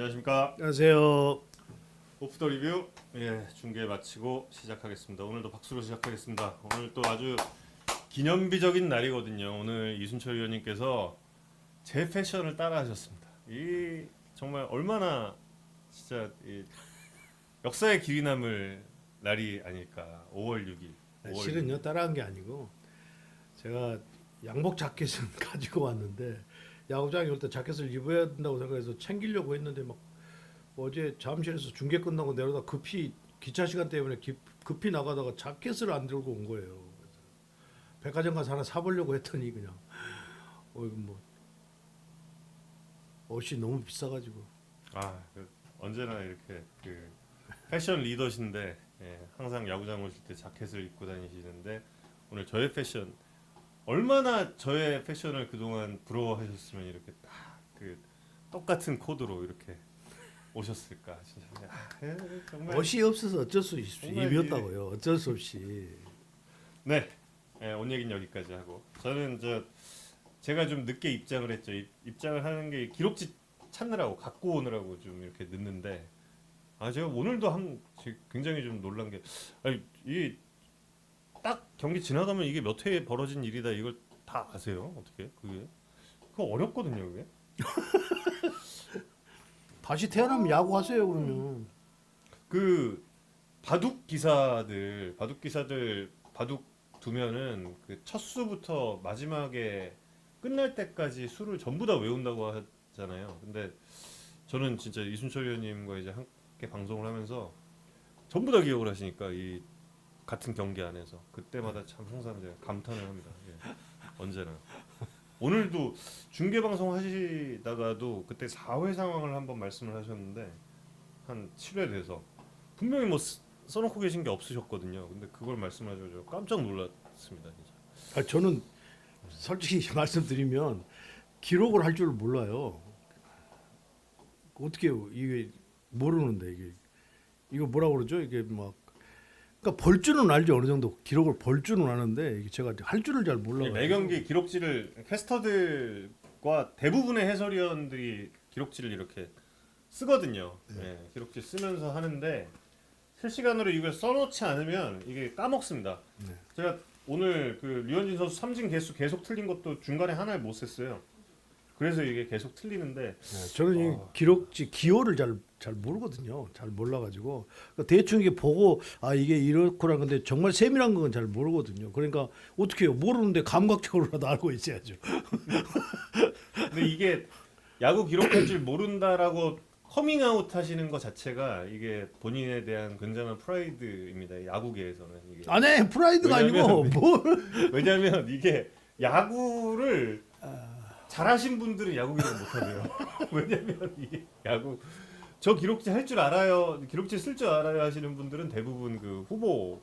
안녕하십니까. 안녕하세요. 오프 더 리뷰 중계 마치고 시작하겠습니다. 오늘도 박수로 시작하겠습니다. 오늘 또 아주 기념비적인 날이거든요. 오늘 이순철 위원님께서 제 패션을 따라하셨습니다. 이 정말 얼마나 진짜 역사에 길이 남을 날이 아닐까. 5월 6일. 실은요 따라한 게 아니고 제가 양복 자켓을 가지고 왔는데 야구장에 올 때 자켓을 입어야 된다고 생각해서 챙기려고 했는데 막 어제 잠실에서 중계 끝나고 내려다 급히 기차 시간 때문에 급히 나가다가 자켓을 안 들고 온 거예요. 그래서 백화점 가서 하나 사보려고 했더니 그냥 이거 뭐 옷이 너무 비싸가지고 언제나 이렇게 패션 리더신데 항상 야구장 오실 때 자켓을 입고 다니시는데 오늘 저의 패션 얼마나 저의 패션을 그동안 부러워하셨으면 이렇게 딱 똑같은 코드로 이렇게 오셨을까 진짜. 정말 옷이 없어서 어쩔 수 없이 정말 입었다고요. 어쩔 수 없이. 네, 옷 얘기는 여기까지 하고 저는 제가 좀 늦게 입장을 했죠. 입장을 하는 게 기록지 찾느라고 갖고 오느라고 좀 이렇게 늦는데 제가 오늘도 굉장히 좀 놀란 게 이게 딱 경기 지나가면 이게 몇 회에 벌어진 일이다 이걸 다 아세요? 어떻게 그거 어렵거든요 그게. 다시 태어나면 야구하세요 그러면. 바둑 기사들 바둑 두면은 첫 수부터 마지막에 끝날 때까지 수를 전부 다 외운다고 하잖아요. 근데 저는 진짜 이순철 위원님과 이제 함께 방송을 하면서 전부 다 기억을 하시니까 이 같은 경기 안에서 그때마다 참 항상 제가 감탄을 합니다. 언제나. 오늘도 중계 방송 하시다가도 그때 4회 상황을 한번 말씀을 하셨는데 한 7회 돼서 분명히 뭐 써놓고 계신 게 없으셨거든요. 근데 그걸 말씀하셔서 깜짝 놀랐습니다, 진짜. 저는 솔직히 말씀드리면 기록을 할 줄 몰라요. 어떻게 이게 모르는데 이거 뭐라고 그러죠? 이게 막 그러니까 벌 줄은 알죠. 어느 정도 기록을 벌 줄은 아는데 이게 제가 할 줄을 잘 몰라요. 매 경기 기록지를 캐스터들과 대부분의 해설위원들이 기록지를 이렇게 쓰거든요. 기록지 쓰면서 하는데 실시간으로 이걸 써놓지 않으면 이게 까먹습니다. 제가 오늘 류현진 선수 삼진 개수 계속 틀린 것도 중간에 하나를 못 셌어요. 그래서 이게 계속 틀리는데 저는 이 기록지 기호를 잘 모르거든요. 잘 몰라가지고 그러니까 대충 이게 보고 이게 이렇구나 근데 정말 세밀한 건 잘 모르거든요. 그러니까 어떻게 해요? 모르는데 감각적으로라도 알고 있어야죠. 근데 이게 야구 기록할 줄 모른다라고 커밍아웃 하시는 것 자체가 이게 본인에 대한 굉장한 프라이드입니다. 야구계에서는 이게. 아니 프라이드가 아니고 왜냐면 이게 야구를 잘하신 분들은 야구 기록 못하세요. 왜냐면 이게 저 기록지 할 줄 알아요, 기록지 쓸 줄 알아요 하시는 분들은 대부분 후보로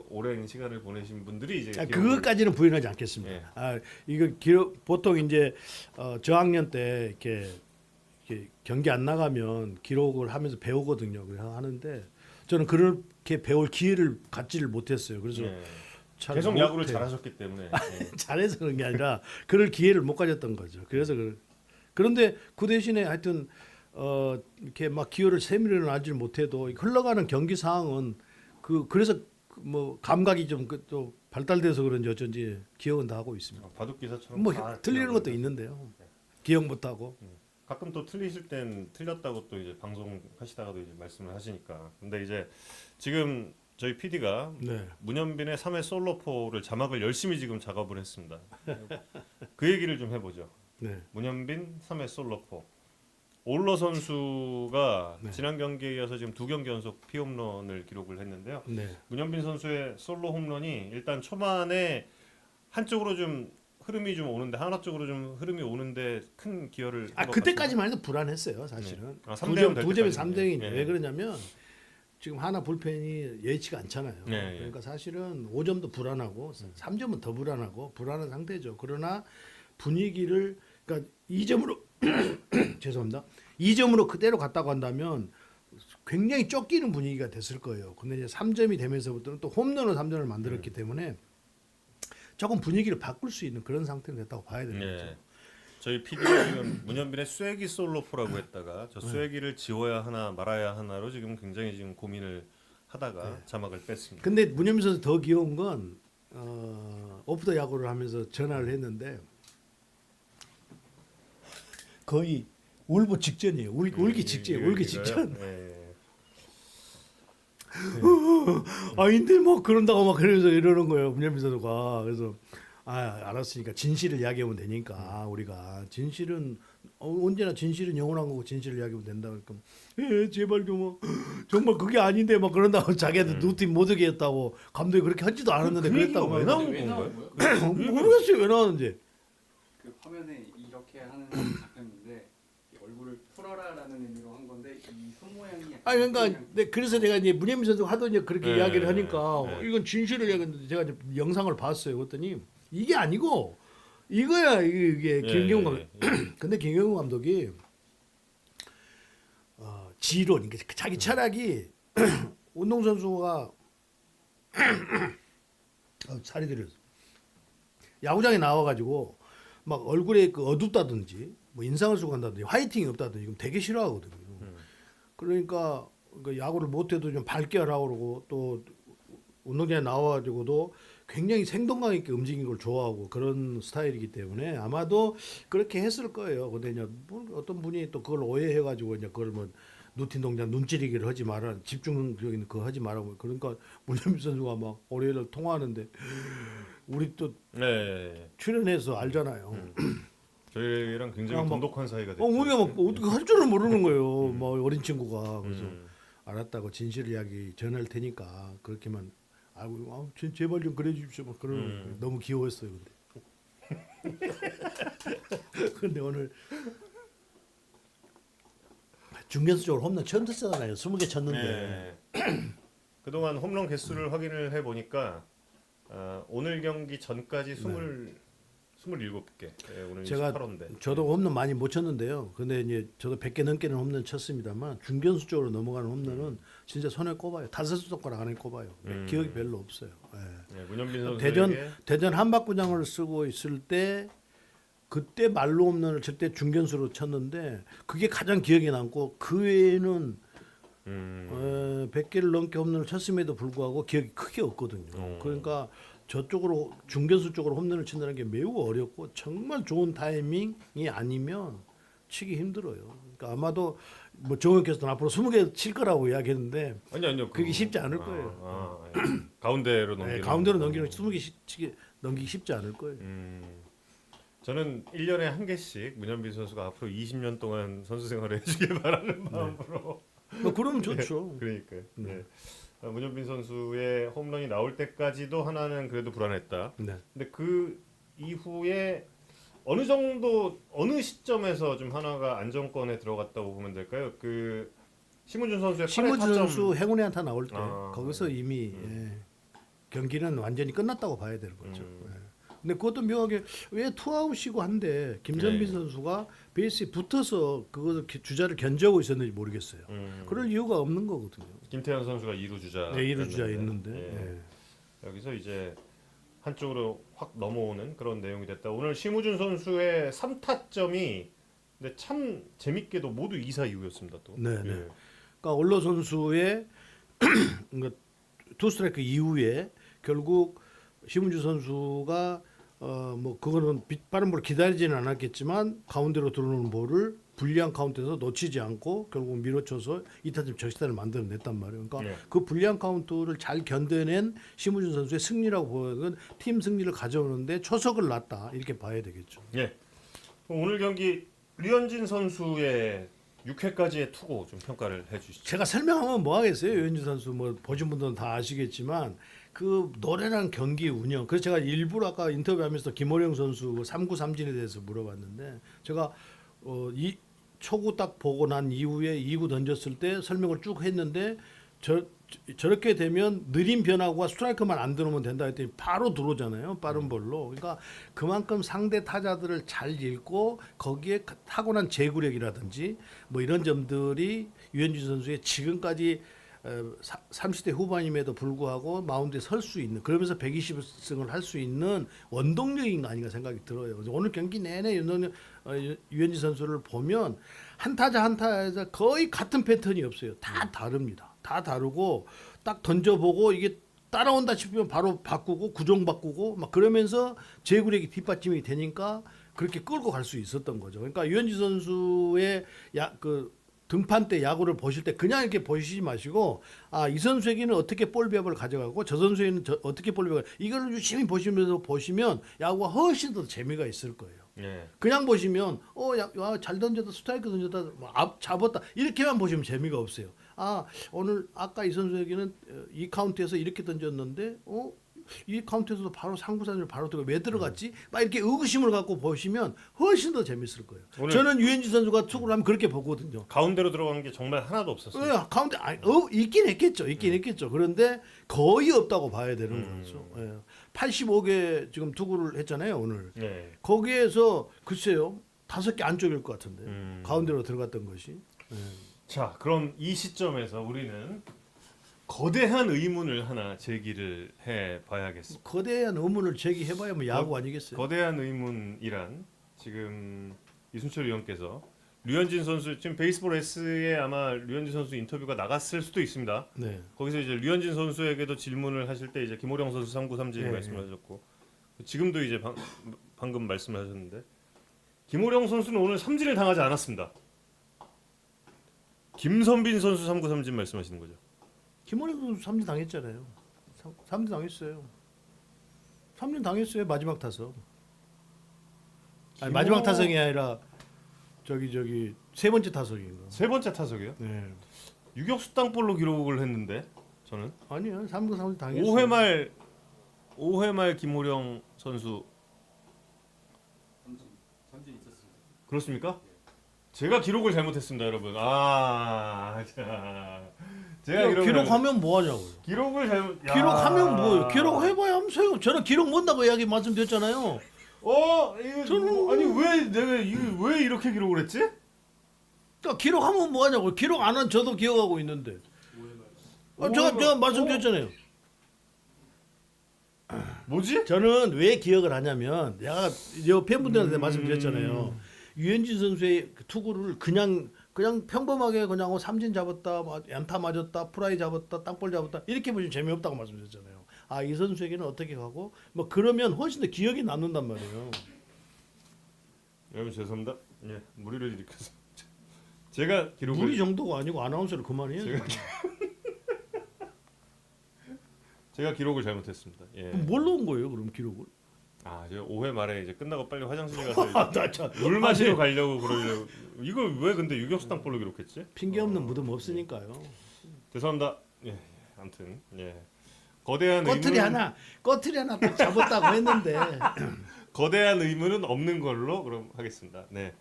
오랜 시간을 보내신 분들이 이제 그것까지는 부인하지 않겠습니다. 이거 기록 보통 이제 저학년 때 이렇게 경기 안 나가면 기록을 하면서 배우거든요. 그래서 하는데 저는 그렇게 배울 기회를 갖지를 못했어요. 그래서 계속 야구를 잘하셨기 때문에 잘해서 그런 게 아니라 그럴 기회를 못 가졌던 거죠. 그래서 그런데 그 대신에 하여튼 이렇게 막 기호를 세밀히 알지 못해도 흘러가는 경기 상황은 그래서 뭐 감각이 좀 또 발달돼서 그런지 어쩐지 기억은 다 하고 있습니다. 바둑 기사처럼 뭐 틀리는 것도 있는데요. 기억 못 하고. 가끔 또 틀리실 땐 틀렸다고 또 이제 방송하시다가도 이제 말씀을 하시니까. 근데 이제 지금 저희 PD가 문현빈의 3회 솔로포를 자막을 열심히 지금 작업을 했습니다. 그 얘기를 좀 해보죠. 문현빈 3회 솔로포. 올러 선수가 지난 경기에 이어서 지금 2경기 연속 피홈런을 기록을 했는데요. 문현빈 선수의 솔로 홈런이 일단 초반에 한쪽으로 좀 흐름이 좀 오는데 하나 쪽으로 좀 흐름이 오는데 큰 기여를 그때까지만 해도 불안했어요, 사실은. 2점에 3점이 왜 그러냐면 지금 하나 불펜이 예치가 않잖아요. 그러니까 사실은 5점도 불안하고 3점은 더 불안하고 불안한 상태죠. 그러나 분위기를 그러니까 2점으로 죄송합니다. 2점으로 그대로 갔다고 한다면 굉장히 쫓기는 분위기가 됐을 거예요. 근데 이제 3점이 되면서부터는 또 홈런으로 3점을 만들었기 때문에 조금 분위기를 바꿀 수 있는 그런 상태가 됐다고 봐야 되는 거죠. 저희 PD가 지금 문현빈의 쐐기 솔로포라고 했다가 저 쐐기를 지워야 하나 말아야 하나로 지금 굉장히 지금 고민을 하다가 자막을 뺐습니다. 근데 문현빈 선수 더 귀여운 건 오프 더 야구를 하면서 전화를 했는데 거의 울보 직전이에요. 울기 직전, 울기 직전. 아닌데 뭐 그런다고 막 그러면서 이러는 거예요. 문현빈 선수가. 그래서 알았으니까 진실을 이야기하면 되니까 우리가 진실은 언제나 진실은 영원한 거고 진실을 이야기하면 된다. 그러니까 제발 좀 정말 그게 아닌데 막 그런다고 자기한테 누팀 못 오게 했다고 감독이 그렇게 하지도 않았는데 그 그랬다고 왜 나온 왜 건가요? 나온 거예요? 모르겠어요 왜 나왔는지. 그 화면에 이렇게 하는 잡혔는데 얼굴을 풀어라라는 의미로 한 건데 이 손 모양이 그러니까 그래서 제가 이제 문현민 선수 하도 이제 그렇게 이야기를 하니까 네. 이건 진실을 이야기했는데 제가 이제 영상을 봤어요. 그랬더니 이게 아니고 이거야 이게 김경훈 감독. 근데 김경훈 감독이 지론, 그러니까 자기 철학이 운동선수가 살이 들었어. 야구장에 나와가지고 막 얼굴에 그 어둡다든지 뭐 인상을 쓰고 한다든지 화이팅이 없다든지 이건 되게 싫어하거든요. 그러니까 그 야구를 못해도 좀 밝게 하라고 그러고 또 운동장에 나와가지고도 굉장히 생동감 있게 움직이는 걸 좋아하고 그런 스타일이기 때문에 아마도 그렇게 했을 거예요. 근데 이제 어떤 분이 또 그걸 오해해가지고 이제 그걸 뭐 누틴 동작 눈찌르기를 하지 마라, 집중적인 그거 하지 말라고. 그러니까 문현빈 선수가 막 월요일에 통화하는데 우리 또 출연해서 알잖아요. 저희랑 굉장히 돈독한 사이가 됐죠. 우리가 막 어떻게 할 줄을 모르는 거예요. 뭐 어린 친구가. 그래서 알았다고 진실 이야기 전할 테니까 그렇게만 알고 제발 좀 그래 주십시오. 막 그런 너무 귀여웠어요. 근데 오늘 중견수 쪽으로 홈런 처음 쳤잖아요. 20개 쳤는데. 그동안 홈런 개수를 확인을 해 보니까 오늘 경기 전까지 27개. 오늘 제가 28호인데. 저도 홈런 많이 못 쳤는데요. 근데 이제 저도 100개 넘게는 홈런 쳤습니다만 중견수 쪽으로 넘어가는 홈런은 진짜 손에 꼽아요. 다섯 손가락 안에 꼽아요. 기억이 별로 없어요. 문현빈 선수 대전 한박구장을 쓰고 있을 때 그때 말로 홈런을 칠 때 중견수로 쳤는데 그게 가장 기억에 남고 그 외에는 100개를 넘게 홈런을 쳤음에도 불구하고 기억이 크게 없거든요. 그러니까 저쪽으로 중견수 쪽으로 홈런을 친다는 게 매우 어렵고 정말 좋은 타이밍이 아니면 치기 힘들어요. 그러니까 아마도 뭐 정욱께서는 앞으로 20개 칠 거라고 이야기했는데 아니요. 그게 쉽지 않을 거예요. 가운데로 넘기는 가운데로 넘기는 20개 넘기기 쉽지 않을 거예요. 저는 1년에 한 개씩 문현빈 선수가 앞으로 20년 동안 선수 생활을 해주길 바라는 마음으로. 그러면 좋죠. 그러니까요. 문현빈 선수의 홈런이 나올 때까지도 하나는 그래도 불안했다. 근데 그 이후에 어느 정도 어느 시점에서 좀 하나가 안정권에 들어갔다고 보면 될까요? 그 심우준 선수의 8회 심우준 타점 선수 행운의 안타 나올 때 거기서 이미 경기는 완전히 끝났다고 봐야 되는 거죠. 근데 그것도 묘하게 왜 투아웃이고 한데 김선빈 선수가 베이스에 붙어서 그것을 주자를 견제하고 있었는지 모르겠어요. 그럴 이유가 없는 거거든요. 김태현 선수가 2루 주자. 2루 주자 있는데 여기서 이제 한쪽으로 확 넘어오는 그런 내용이 됐다. 오늘 심우준 선수의 3타점이 근데 참 재밌게도 모두 2사 이후였습니다. 또. 그러니까 올로 선수의 투 스트라이크 이후에 결국 심우준 선수가 뭐 그거는 빠른 볼을 기다리지는 않았겠지만 가운데로 들어오는 볼을 불리한 카운트에서 놓치지 않고 결국 밀어쳐서 2타점 적시타를 만들어냈단 말이에요. 그러니까 그 불리한 카운트를 잘 견뎌낸 심우준 선수의 승리라고 보는 팀 승리를 가져오는데 초석을 놨다 이렇게 봐야 되겠죠. 오늘 경기 류현진 선수의 6회까지의 투구 좀 평가를 해주시죠. 제가 설명하면 뭐 하겠어요. 류현진 선수 뭐 보신 분들은 다 아시겠지만 그 노련한 경기 운영. 그래서 제가 일부러 아까 인터뷰하면서 김호령 선수 3구 3진에 대해서 물어봤는데 제가 이 초구 딱 보고 난 이후에 2구 던졌을 때 설명을 쭉 했는데 저렇게 되면 느린 변화구와 스트라이크만 안 들어오면 된다 했더니 바로 들어오잖아요. 빠른 볼로. 그러니까 그만큼 상대 타자들을 잘 읽고 거기에 타고난 제구력이라든지 뭐 이런 점들이 유현진 선수의 지금까지 30대 후반임에도 불구하고 마운드에 설 수 있는 그러면서 120승을 할 수 있는 원동력인 거 아닌가 생각이 들어요. 그래서 오늘 경기 내내 유현진 선수를 보면 한 타자 한 타자 거의 같은 패턴이 없어요. 다 다릅니다. 다 다르고 딱 던져보고 이게 따라온다 싶으면 바로 바꾸고 구종 바꾸고 막 그러면서 제구력이 뒷받침이 되니까 그렇게 끌고 갈 수 있었던 거죠. 그러니까 유현진 선수의 등판 때 야구를 보실 때 그냥 이렇게 보시지 마시고 이 선수에게는 어떻게 볼 배합을 가져가고 저 선수에게는 어떻게 볼 배합을 이걸 유심히 보시면 야구가 훨씬 더 재미가 있을 거예요. 예. 그냥 보시면 잘 던졌다 스트라이크 던졌다 잡았다 이렇게만 보시면 재미가 없어요. 오늘 아까 이 선수에게는 이 카운트에서 이렇게 던졌는데 이 카운트에서도 바로 상부산을 바로 들어가 왜 들어갔지? 막 이렇게 의구심을 갖고 보시면 훨씬 더 재밌을 거예요. 저는 유현진 선수가 투구를 하면 그렇게 보거든요. 가운데로 들어가는 게 정말 하나도 없었어요. 가운데 있긴 했겠죠. 그런데 거의 없다고 봐야 되는 거죠. 85개 지금 투구를 했잖아요 오늘. 네. 거기에서 글쎄요 5개 안쪽일 것 같은데 가운데로 들어갔던 것이. 자, 그럼 이 시점에서 우리는 거대한 의문을 하나 제기를 해봐야겠습니다. 거대한 의문을 제기해봐야 뭐 야구 아니겠어요? 거대한 의문이란 지금 이순철 위원께서 류현진 선수 지금 베이스볼 S에 아마 류현진 선수 인터뷰가 나갔을 수도 있습니다. 네. 거기서 이제 류현진 선수에게도 질문을 하실 때 이제 김호령 선수 3구 3진 네. 말씀을 하셨고 지금도 이제 방금 말씀을 하셨는데 김호령 선수는 오늘 삼진을 당하지 않았습니다. 김선빈 선수 3구 3진 말씀하시는 거죠? 김원희 선수 3진 당했잖아요. 3진 당했어요. 3진 당했어요 마지막 타석. 아니, 마지막 타석이 아니라 저기 세 번째 타석인가? 세 번째 타석이요? 네. 유격수 땅볼로 기록을 했는데 저는 아니요 3구 3진 당했어요. 5회 말 김호령 선수 삼진 있었습니다. 그렇습니까? 제가 기록을 잘못했습니다, 여러분. 제가 기록하면 뭐 하냐고요. 기록을 잘못. 기록하면 뭐예요? 기록해봐야 하면서요. 저는 기록 못다고 이야기 말씀드렸잖아요. 이거 저는- 아니 왜 내가 왜 이렇게 기록을 했지? 그러니까 기록하면 뭐 하냐고요. 기록 안 한 저도 기억하고 있는데. 제가 말씀드렸잖아요. 뭐지? 저는 왜 기억을 하냐면 내가 여 팬분들한테 말씀드렸잖아요. 유현진 선수의 그 투구를 그냥 평범하게 그냥 삼진 잡았다, 안타 맞았다, 프라이 잡았다, 땅볼 잡았다 이렇게 보시면 재미없다고 말씀드렸잖아요. 이 선수에게는 어떻게 가고 뭐 그러면 훨씬 더 기억이 남는단 말이에요. 여러분 죄송합니다. 예, 무리를 일으켜서 제가 기록을 무리 정도가 아니고 아나운서를 그만해요. 제가 기록을 잘못했습니다. 예. 뭘 넣은 거예요, 그럼 기록을? 제가 5회 말에 이제 끝나고 빨리 화장실에 가서 나 물 마시러 가려고 그러려고 이걸 왜 근데 유격수 땅볼로 기록했지? 핑계 없는 무덤 없으니까요. 죄송합니다. 예, 아무튼 거대한 꼬투리 하나 딱 잡았다고 했는데 거대한 의문은 없는 걸로 그럼 하겠습니다. 네,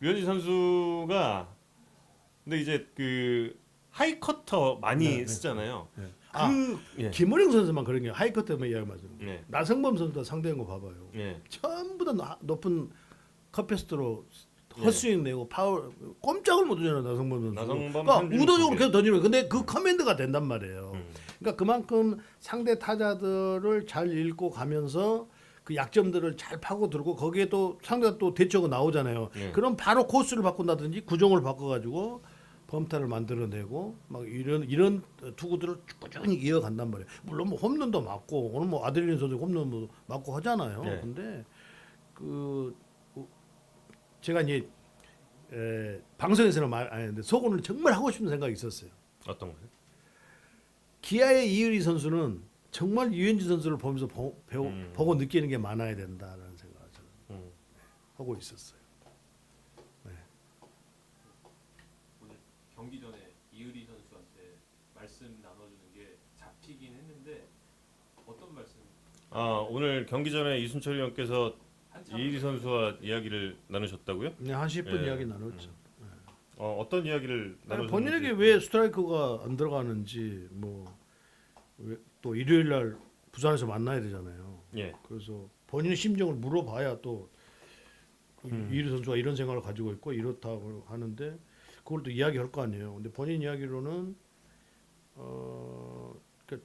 류현진 선수가 근데 이제 그 하이커터 많이 쓰잖아요. 네. 김호령 선수만 그런 게 하이커트만 이야기 맞아요. 네. 나성범 선수도 상대한 거 봐봐요. 네. 전부 다 높은 컵페스트로 헛스윙 내고 파울 꼼짝을 못 하잖아요 나성범 선수. 그러니까 의도적으로 계속 던지는 근데 그 커맨드가 된단 말이에요. 그러니까 그만큼 상대 타자들을 잘 읽고 가면서 그 약점들을 잘 파고들고 거기에 또 상대가 또 대처가 나오잖아요. 그럼 바로 코스를 바꾼다든지 구종을 바꿔가지고 범타를 만들어내고 막 이런 투구들을 꾸준히 이어간단 말이에요. 물론 뭐 홈런도 맞고 오늘 뭐 아들린 선수 홈런도 맞고 하잖아요. 네. 근데 제가 이제 방송에서는 말 안 했는데 속으로는 정말 하고 싶은 생각이 있었어요. 어떤 거요? 기아의 이의리 선수는 정말 유현진 선수를 보면서 보고 느끼는 게 많아야 된다라는 생각을 저는 하고 있었어요. 경기 전에 이의리 선수한테 말씀 나눠주는 게 잡히긴 했는데 어떤 말씀? 오늘 경기 전에 이순철 위원께서 이일이 선수와 이야기를 나누셨다고요? 네, 한 10분 예. 이야기 나눴죠. 어떤 이야기를 나누셨는지? 본인에게 왜 스트라이크가 안 들어가는지 또 일요일 날 부산에서 만나야 되잖아요. 예. 그래서 본인의 심정을 물어봐야 또 이일이 선수가 이런 생각을 가지고 있고 이렇다고 하는데 그걸 또 이야기할 거 아니에요. 근데 본인 이야기로는 그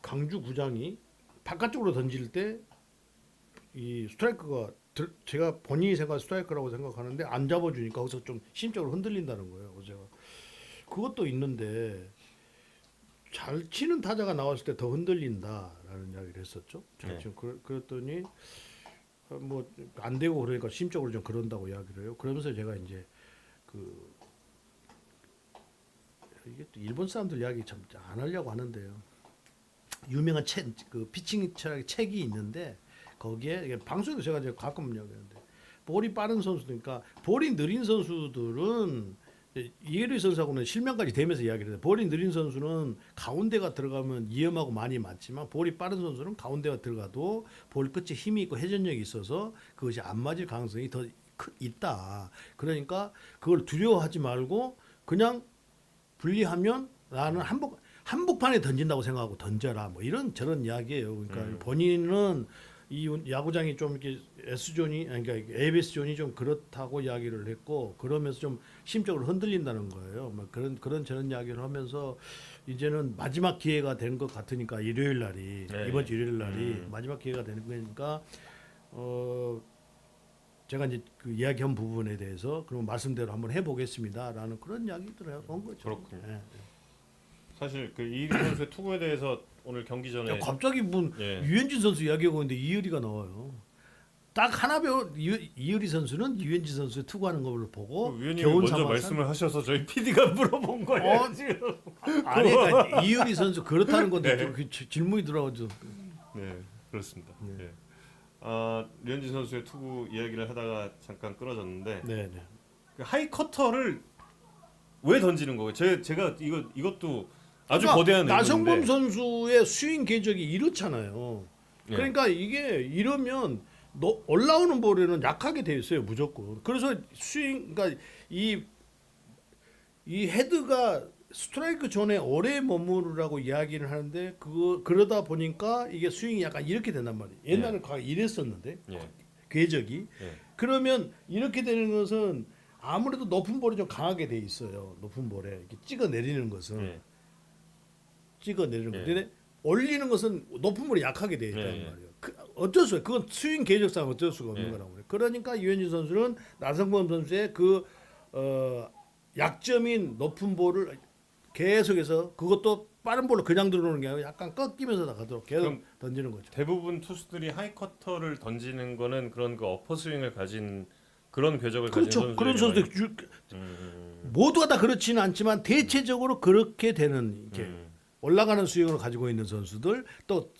강주 구장이 바깥쪽으로 던질 때 이 스트라이크가 제가 본인이 생각한 스트라이크라고 생각하는데 안 잡아주니까 거기서 좀 심적으로 흔들린다는 거예요. 그래서 제가 그것도 있는데 잘 치는 타자가 나왔을 때 더 흔들린다라는 이야기를 했었죠. 네. 지금 그랬더니 뭐 안 되고 그러니까 심적으로 좀 그런다고 이야기를 해요. 그러면서 제가 이제 그 이게 또 일본 사람들 이야기 참 안 하려고 하는데요. 유명한 그 피칭 철학의 책이 있는데 거기에 이게 방송에도 제가 이제 가끔 이야기하는데 볼이 빠른 선수니까 볼이 느린 선수들은 이해리 선수하고는 실명까지 되면서 이야기를 해요. 볼이 느린 선수는 가운데가 들어가면 위험하고 많이 맞지만 볼이 빠른 선수는 가운데가 들어가도 볼 끝에 힘이 있고 회전력이 있어서 그것이 안 맞을 가능성이 더 있다. 그러니까 그걸 두려워하지 말고 그냥 분리하면 나는 한복판에 던진다고 생각하고 던져라. 뭐 이런 저런 이야기예요. 그러니까 본인은 이 야구장이 좀 이렇게 S존이 그러니까 ABS 존이 좀 그렇다고 이야기를 했고 그러면서 좀 심적으로 흔들린다는 거예요. 막 그런 저런 이야기를 하면서 이제는 마지막 기회가 된 것 같으니까 일요일 날이 네. 이번 주 일요일 날이 마지막 기회가 되는 거니까 제가 이제 그 이야기한 부분에 대해서 그럼 말씀대로 한번 해보겠습니다라는 그런 이야기들을 한 거죠. 그렇군요. 예. 사실 그 이휘리 선수의 투구에 대해서 오늘 경기 전에 야, 갑자기 예. 유현진 선수 이야기하고 있는데 이효리가 나와요. 딱 하나 배워 이효리 선수는 유현진 선수의 투구하는 걸 보고 위원님이 교훈 먼저 삼아서 말씀을 하셔서 저희 PD가 물어본 거예요. 어? 지금. 아니 그러니까 이효리 선수 그렇다는 건데 네. 그 질문이 들어가지고 네, 그렇습니다. 네. 예. 류현진 선수의 투구 이야기를 하다가 잠깐 끊어졌는데 네네. 그 하이 커터를 왜 던지는 거예요? 제가 이것도 아주 그러니까 거대한 나성범 의문인데. 선수의 스윙 궤적이 이렇잖아요. 예. 그러니까 이게 이러면 올라오는 볼에는 약하게 돼 있어요 무조건. 그래서 스윙 그러니까 이 헤드가 스트라이크 존에 오래 머무르라고 이야기를 하는데 그러다 보니까 이게 스윙이 약간 이렇게 된단 말이에요. 옛날에 이랬었는데 예. 궤적이 예. 그러면 이렇게 되는 것은 아무래도 높은 볼이 좀 강하게 돼 있어요. 높은 볼에 이렇게 찍어 내리는 것은 예. 찍어 내리는 예. 거. 근데 올리는 것은 높은 볼이 약하게 돼 있단 예. 말이에요. 어쩔 수 없어요. 그건 스윙 궤적상 어쩔 수가 없는 예. 거라고 그래요. 그러니까 유현진 선수는 나성범 선수의 그 약점인 높은 볼을 계속해서 그것도 빠른 볼로 그냥 들어오는 게 아니라 약간 꺾이면서 나가도록 계속 그럼 던지는 거죠. 대부분 투수들이 하이 커터를 던지는 거는 그런 그 어퍼 스윙을 가진 그런 궤적을 그렇죠. 가진 그런 선수들이 선수들 많이- 모두가 다 그렇지는 않지만 대체적으로 그렇게 되는 이렇게 올라가는 스윙을 가지고 있는 선수들 또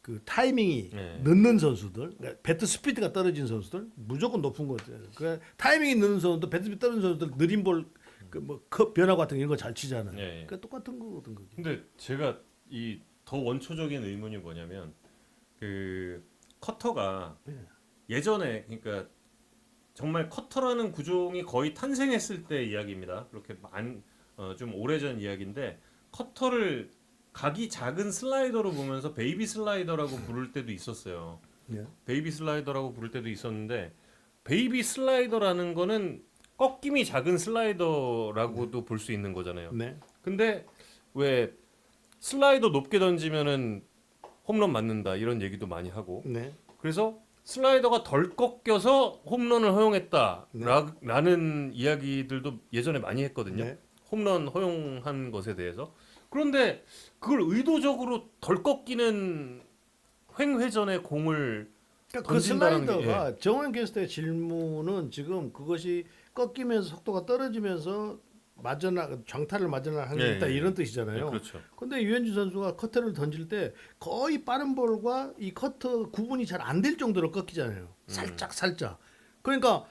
그 타이밍이 네. 늦는 선수들, 그러니까 배트 스피드가 떨어진 선수들 무조건 높은 거죠. 그 타이밍이 늦는 선수들, 배트 스피드 떨어진 선수들 느린 볼, 그뭐 변화 같은 이런 거 잘 치잖아요. 예. 그 똑같은 거거든 그게. 근데 제가 이 더 원초적인 의문이 뭐냐면 그 커터가 예. 예전에 그러니까 정말 커터라는 구종이 거의 탄생했을 때 이야기입니다. 그렇게 좀 오래전 이야기인데 커터를 각이 작은 슬라이더로 보면서 베이비 슬라이더라고 부를 때도 있었어요. 예. 베이비 슬라이더라고 부를 때도 있었는데 베이비 슬라이더라는 거는 꺾임이 작은 슬라이더라고도 볼 수 있는 거잖아요. 네. 근데 왜 슬라이더 높게 던지면은 홈런 맞는다 이런 얘기도 많이 하고 네. 그래서 슬라이더가 덜 꺾여서 홈런을 허용했다라는 이야기들도 예전에 많이 했거든요. 네. 홈런 허용한 것에 대해서. 그런데 그걸 의도적으로 덜 꺾이는 횡회전의 공을 그러니까 그 던진다는 게, 슬라이더가 정원 게스트의 질문은 지금 그것이 꺾이면서 속도가 떨어지면서 장타를 맞으나 하는 게 있다 이런 뜻이잖아요. 그렇죠. 근데 유현진 선수가 커터를 던질 때 거의 빠른 볼과 이 커터 구분이 잘 안 될 정도로 꺾이잖아요. 살짝. 그러니까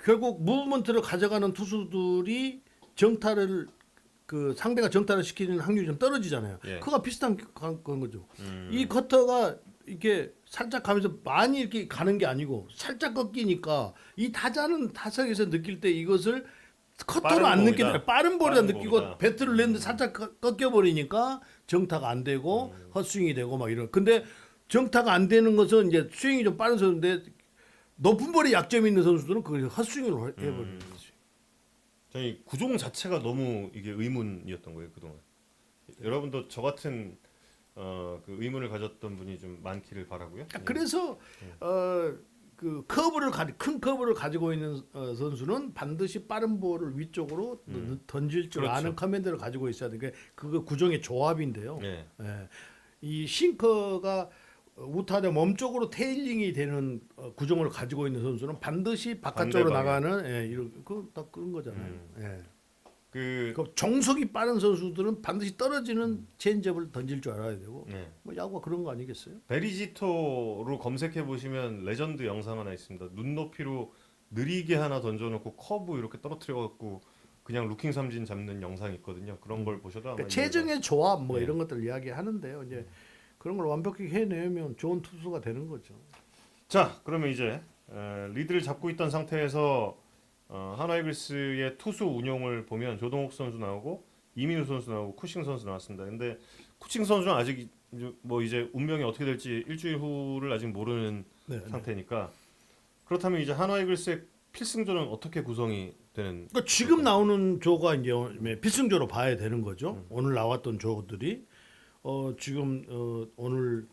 결국 무브먼트를 가져가는 투수들이 정타를 그 상대가 정타를 시키는 확률이 좀 떨어지잖아요. 예. 그거가 비슷한 그런 거죠. 이 커터가 이렇게 살짝 가면서 많이 이렇게 가는 게 아니고 살짝 꺾이니까 이 타자는 타석에서 느낄 때 이것을 커터로 안 느끼는 빠른 볼이라 느끼고 볼이다. 배트를 냈는데 살짝 꺾여 버리니까 정타가 안 되고 헛스윙이 되고 막 이런. 근데 정타가 안 되는 것은 이제 스윙이 좀 빠른 선수인데 높은 볼에 약점이 있는 선수들은 그걸 헛스윙을 해버리는 거지. 저희 구종 자체가 너무 이게 의문이었던 거예요 그동안. 여러분도 저 같은 그 의문을 가졌던 분이 좀 많기를 바라고요. 그래서 그 큰 커브를 가지고 있는 선수는 반드시 빠른 볼을 위쪽으로 던질 줄 그렇죠. 아는 커맨드를 가지고 있어야 돼. 그거 구종의 조합인데요. 예. 예. 이 싱커가 우타자 몸쪽으로 테일링이 되는 구종을 가지고 있는 선수는 반드시 바깥쪽으로 반대 나가는 딱 그런 거잖아요. 예. 그 그 정석이 빠른 선수들은 반드시 떨어지는 체인지업을 던질 줄 알아야 되고 네. 뭐 야구가 그런 거 아니겠어요? 베리지토로 검색해 보시면 레전드 영상 하나 있습니다. 눈높이로 느리게 하나 던져놓고 커브 이렇게 떨어뜨려 갖고 그냥 루킹 삼진 잡는 영상이 있거든요. 그런 걸 보셔도 아마 그러니까 체중의 조합 뭐 네. 이런 것들 이야기하는데요. 이제 그런 걸 완벽히 해내면 좋은 투수가 되는 거죠. 자, 그러면 이제 리드를 잡고 있던 상태에서 하나 이글스의 투수 운용을 보면 조동욱 선수 나오고 이민우 선수 나오고 쿠싱 선수 나왔습니다. 근데 쿠싱 선수는 아직 뭐 이제 운명이 어떻게 될지 일주일 후를 아직 모르는 네, 상태니까 그렇다면 이제 하나 이글스의 필승조는 어떻게 구성이 되는? 그러니까 지금 나오는 조가 이제 필승조로 봐야 되는 거죠. 오늘 나왔던 조들이 지금 오늘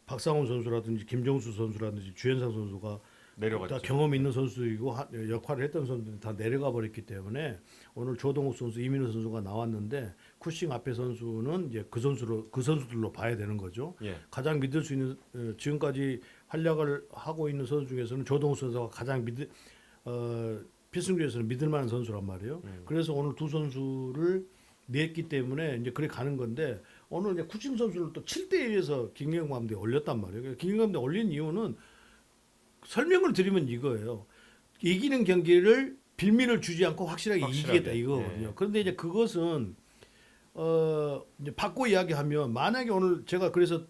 박상훈 선수라든지 김정수 선수라든지 주현상 선수가 내려갔죠. 다 경험 있는 선수이고 역할을 했던 선수들이 다 내려가 버렸기 때문에 오늘 조동욱 선수, 이민우 선수가 나왔는데 쿠싱 앞에 선수는 이제 그 선수들로 봐야 되는 거죠. 예. 가장 믿을 수 있는 지금까지 활약을 하고 있는 선수 중에서는 조동욱 선수가 가장 필승조에서는 믿을 만한 선수란 말이에요. 그래서 오늘 두 선수를 냈기 때문에 이제 그래 가는 건데 오늘 이제 쿠싱 선수를 또 7대 1에서 김경남 감독이 올렸단 말이에요. 김경남 감독이 올린 이유는 설명을 드리면 이거예요. 이기는 경기를 빌미를 주지 않고 확실하게 이기겠다 이거거든요. 예. 그런데 이제 그것은 이제 바꿔 이야기하면 만약에 오늘 제가 그래서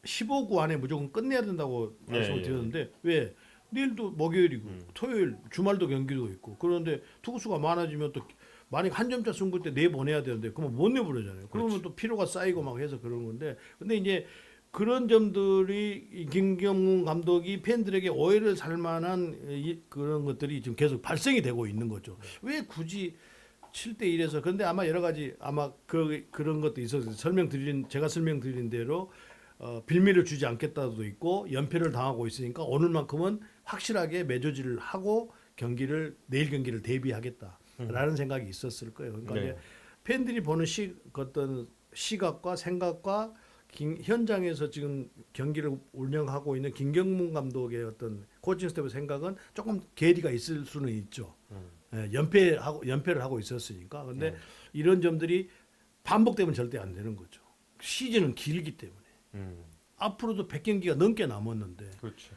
15구 안에 무조건 끝내야 된다고 말씀을 드렸는데 왜 내일도 목요일이고 토요일 주말도 경기도 있고 그런데 투구수가 많아지면 또 만약 한 점차 승부 때 내보내야 되는데 그러면 못 내보내잖아요. 그러면 또 피로가 쌓이고 막 해서 그런 건데 근데 이제 그런 점들이 이 김경문 감독이 팬들에게 오해를 살 만한 그런 것들이 지금 계속 발생이 되고 있는 거죠. 왜 굳이 7대 1에서 그런데 아마 여러 가지 아마 그런 것도 있어서 제가 설명드린 대로 빌미를 주지 않겠다도 있고 연패를 당하고 있으니까 오늘만큼은 확실하게 매조지를 하고 내일 경기를 대비하겠다라는 생각이 있었을 거예요. 그러니까 네. 이제 팬들이 보는 어떤 시각과 생각과 현장에서 지금 경기를 운영하고 있는 김경문 감독의 어떤 코칭 스태프의 생각은 조금 괴리가 있을 수는 있죠. 연패를 하고 있었으니까. 근데 이런 점들이 반복되면 절대 안 되는 거죠. 시즌은 길기 때문에. 앞으로도 100경기가 넘게 남았는데 그렇죠.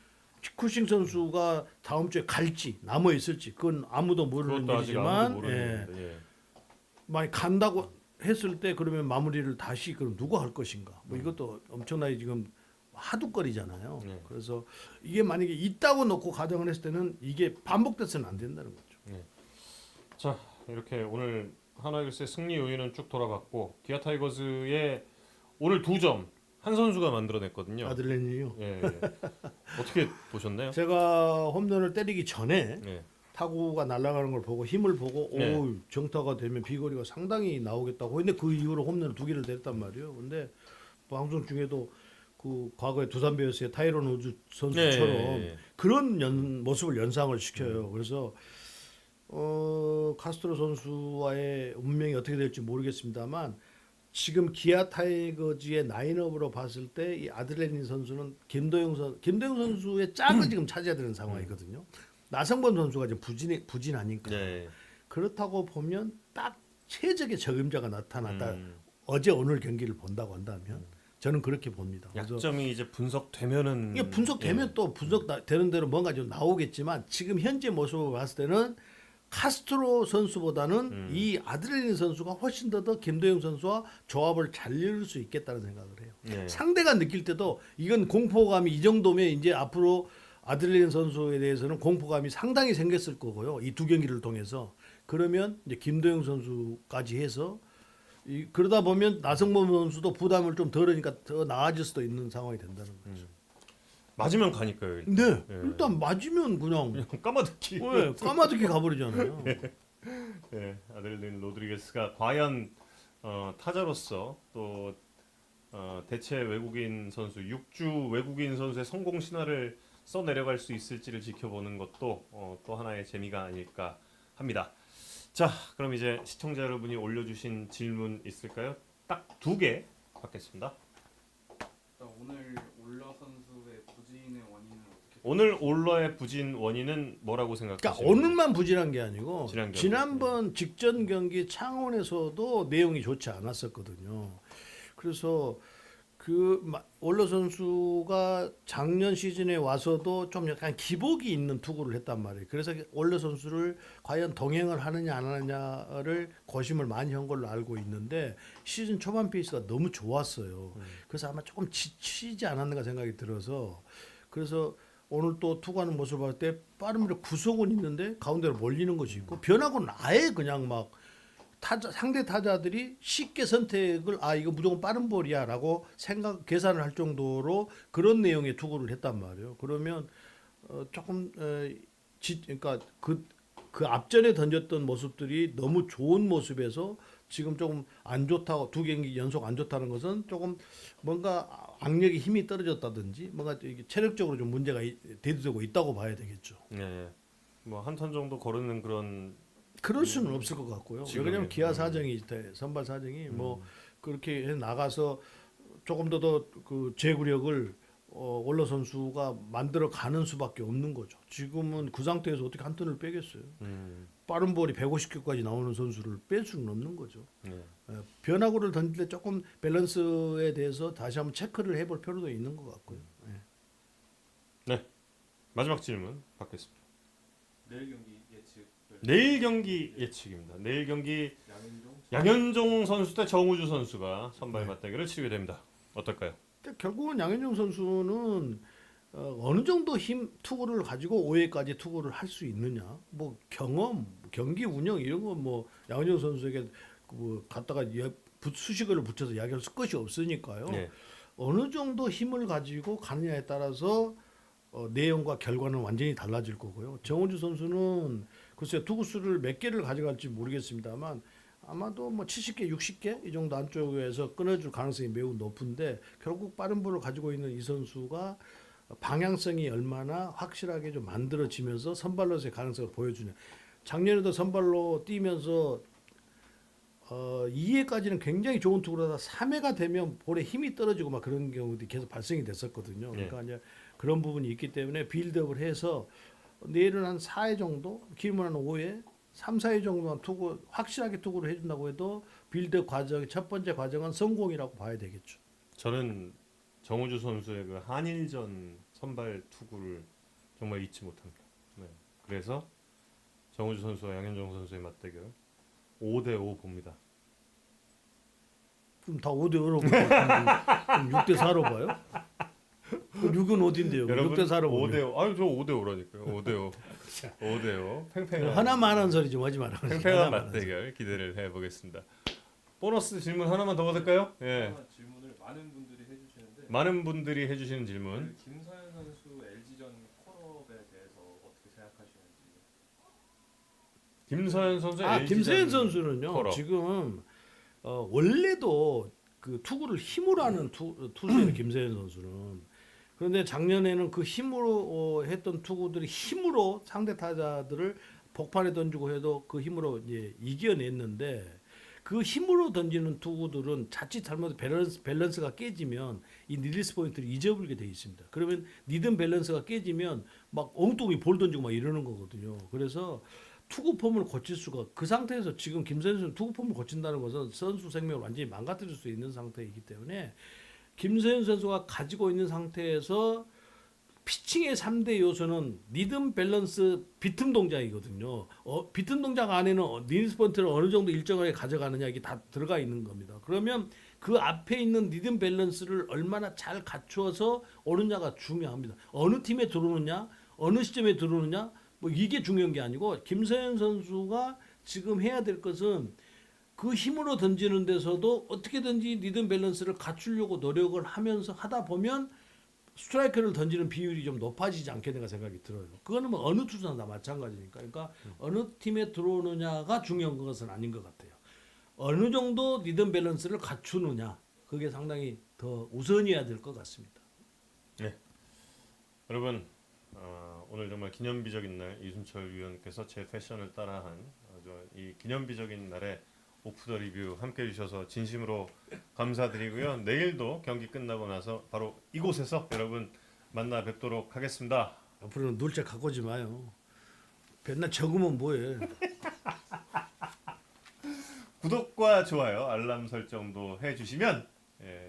쿠싱 선수가 다음 주에 갈지 남아 있을지 그건 아무도 모르는 그것도 아직 아무도 일이지만 모르는데, 예. 만약 간다고 했을 때 그러면 마무리를 다시 그럼 누가 할 것인가? 뭐 이것도 엄청나게 지금 하두거리잖아요. 네. 그래서 이게 만약에 있다고 놓고 가정을 했을 때는 이게 반복돼서는 안 된다는 거죠. 자, 이렇게 오늘 하나 이글스의 승리 요인은 쭉 돌아봤고 기아 타이거즈의 오늘 2점 한 선수가 만들어냈거든요. 아들렌이요. 예. 어떻게 보셨나요? 제가 홈런을 때리기 전에 네. 타구가 날아가는 걸 보고 힘을 보고 네. 오 정타가 되면 비거리가 상당히 나오겠다고 근데 그 이후로 홈런을 2개를 냈단 말이에요. 근데 방송 중에도 그 과거에 두산 베어스의 타이런 우즈 선수처럼 네. 그런 모습을 연상을 시켜요. 그래서 카스트로 선수와의 운명이 어떻게 될지 모르겠습니다만 지금 기아 타이거즈의 라인업으로 봤을 때 이 아들레닌 선수는 김도영 선수의 짝을 지금 차지해야 되는 상황이거든요. 나성범 선수가 지금 부진하니까 네. 그렇다고 보면 딱 최적의 적임자가 나타났다. 어제 오늘 경기를 본다고 한다면 저는 그렇게 봅니다. 그래서 약점이 이제 분석되면은 이게 분석되면 또 분석되는 대로 뭔가 좀 나오겠지만 지금 현재 모습을 봤을 때는 카스트로 선수보다는 이 아드레닌 선수가 훨씬 더 김도영 선수와 조합을 잘 이룰 수 있겠다는 생각을 해요. 네. 상대가 느낄 때도 이건 공포감이 이 정도면 이제 앞으로 아드레닌 선수에 대해서는 공포감이 상당히 생겼을 거고요. 이 두 경기를 통해서 그러면 이제 김도영 선수까지 해서 그러다 보면 나성범 선수도 부담을 좀 덜으니까 더 나아질 수도 있는 상황이 된다는 거죠. 맞으면 가니까요. 일단. 네, 예. 일단 맞으면 그냥 까마득히. 까마득히 가버리잖아요. 네, 아델린 로드리게스가 과연 타자로서 또 대체 외국인 선수 6주 외국인 선수의 성공 신화를 써내려갈 수 있을지를 지켜보는 것도 또 하나의 재미가 아닐까 합니다. 자, 그럼 이제 시청자 여러분이 올려주신 질문 있을까요? 딱 2개 받겠습니다. 일단 오늘 올러 선수의 부진의 원인은 어떻게? 오늘 올러의 부진 원인은 뭐라고 그러니까 생각하십니까? 오늘만 부진한 게 아니고 지난 경기. 지난번 직전 경기 창원에서도 내용이 좋지 않았었거든요. 그래서 올러 선수가 작년 시즌에 와서도 좀 약간 기복이 있는 투구를 했단 말이에요. 그래서 올러 선수를 과연 동행을 하느냐 안 하느냐를 고심을 많이 한 걸로 알고 있는데 시즌 초반 페이스가 너무 좋았어요. 그래서 아마 조금 지치지 않았는가 생각이 들어서 그래서 오늘 또 투구하는 모습을 볼 때 빠른 밀에 구속은 있는데 가운데로 몰리는 것이 있고 변화고는 아예 그냥 막 상대 타자들이 쉽게 선택을 이거 무조건 빠른 볼이야라고 계산을 할 정도로 그런 내용의 투구를 했단 말이에요. 그러면 조금 그러니까 그 앞전에 던졌던 모습들이 너무 좋은 모습에서 지금 조금 안 좋다고 2경기 연속 안 좋다는 것은 조금 뭔가 악력의 힘이 떨어졌다든지 뭔가 체력적으로 좀 문제가 대두되고 있다고 봐야 되겠죠. 네, 뭐 한 턴 정도 거르는 그럴 수는 없을 것 같고요. 지금은, 왜냐하면 기아 사정이 선발 사정이 뭐 그렇게 해 나가서 조금 더 그 제구력을 올러 선수가 만들어 가는 수밖에 없는 거죠. 지금은 그 상태에서 어떻게 한 턴을 빼겠어요? 빠른 볼이 150km까지 나오는 선수를 뺄 수는 없는 거죠. 네. 변화구를 던질 때 조금 밸런스에 대해서 다시 한번 체크를 해볼 필요도 있는 것 같고요. 마지막 질문 받겠습니다. 내일 경기 예측을 내일 경기 예측입니다. 내일 경기 양현종 양현종 선수 대 정우주 선수가 선발 네. 맞대결을 치르게 됩니다. 어떨까요? 근데 결국은 양현종 선수는 어느 정도 투구를 가지고 5회까지 투구를 할 수 있느냐, 뭐 경험, 경기 운영 이런 건 뭐 양현종 선수에게 뭐 갖다가 수식어를 붙여서 이야기할 것이 없으니까요. 네. 어느 정도 힘을 가지고 가느냐에 따라서 내용과 결과는 완전히 달라질 거고요. 정우주 선수는 글쎄 투구수를 몇 개를 가져갈지 모르겠습니다만 아마도 뭐 70개, 60개 이 정도 안쪽에서 끊어줄 가능성이 매우 높은데 결국 빠른 볼을 가지고 있는 이 선수가 방향성이 얼마나 확실하게 좀 만들어지면서 선발로서의 가능성을 보여주냐. 작년에도 선발로 뛰면서 2회까지는 굉장히 좋은 투구를 하다 3회가 되면 볼에 힘이 떨어지고 막 그런 경우도 계속 발생이 됐었거든요. 그러니까 이제 그런 부분이 있기 때문에 빌드업을 해서 내일은 한 4회 정도, 길면 한 5회, 3, 4회 정도만 투구 확실하게 투구를 해준다고 해도 빌드 과정 첫 번째 과정은 성공이라고 봐야 되겠죠. 저는 정우주 선수의 그 한일전 선발 투구를 정말 잊지 못합니다. 네. 그래서 정우주 선수와 양현종 선수의 맞대결 5대5 봅니다. 그럼 다 5대5로 보고 6대4로 봐요? 6은 어딘데요? 6대4로 보면 5대5. 아유 저 5대5라니까요. 5대5. 5대5. 팽팽한 하나만 하는 소리 좀 하지 마라. 팽팽한 맞대결 기대를 해보겠습니다. 보너스 질문 하나만 더 받을까요? 예. 질문을 많은 분들이 해주시는데 많은 분들이 해주시는 질문. 그 김서현 선수 LG전 콜업에 대해서 어떻게 생각하시는지. 김서현 선수 김서현 선수는요. 콜업. 지금 원래도 그 투구를 힘으로 하는 투수예요. 김서현 선수는. 그런데 작년에는 그 힘으로 했던 투구들이 힘으로 상대 타자들을 복판에 던지고 해도 그 힘으로 이제 이겨냈는데 그 힘으로 던지는 투구들은 자칫 잘못 밸런스가 깨지면 이 리리스 포인트를 잊어버리게 돼 있습니다. 그러면 리듬 밸런스가 깨지면 막 엉뚱히 볼 던지고 막 이러는 거거든요. 그래서 투구 폼을 고칠 수가 그 상태에서 지금 김서현 선수는 투구 폼을 고친다는 것은 선수 생명을 완전히 망가뜨릴 수 있는 상태이기 때문에 김서현 선수가 가지고 있는 상태에서 피칭의 3대 요소는 리듬 밸런스 비틈 동작이거든요. 비틈 동작 안에는 리리스 포인트를 어느 정도 일정하게 가져가느냐 이게 다 들어가 있는 겁니다. 그러면 그 앞에 있는 리듬 밸런스를 얼마나 잘 갖추어서 오느냐가 중요합니다. 어느 팀에 들어오느냐, 어느 시점에 들어오느냐 뭐 이게 중요한 게 아니고 김서현 선수가 지금 해야 될 것은 그 힘으로 던지는 데서도 어떻게든지 리듬 밸런스를 갖추려고 노력을 하면서 하다 보면 스트라이크를 던지는 비율이 좀 높아지지 않겠는가 생각이 들어요. 그거는 뭐 어느 투수나 다 마찬가지니까. 그러니까 어느 팀에 들어오느냐가 중요한 것은 아닌 것 같아요. 어느 정도 리듬 밸런스를 갖추느냐 그게 상당히 더 우선이어야 될 것 같습니다. 네. 여러분 오늘 정말 기념비적인 날 이순철 위원께서 제 패션을 따라한 아주 이 기념비적인 날에 오프 더 리뷰 함께 해주셔서 진심으로 감사드리고요. 내일도 경기 끝나고 나서 바로 이곳에서 여러분 만나 뵙도록 하겠습니다. 앞으로는 놀자 갖고 오지 마요. 맨날 적으면 뭐해. 구독과 좋아요, 알람 설정도 해주시면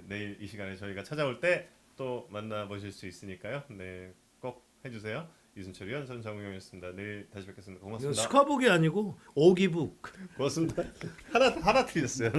내일 이 시간에 저희가 찾아올 때 또 만나보실 수 있으니까요. 네, 꼭 해주세요. 이순철 위원, 저는 정우영이었습니다. 내일 다시 뵙겠습니다. 이거 고맙습니다. 스카북이 아니고 오기북. 고맙습니다. 하나 틀렸어요.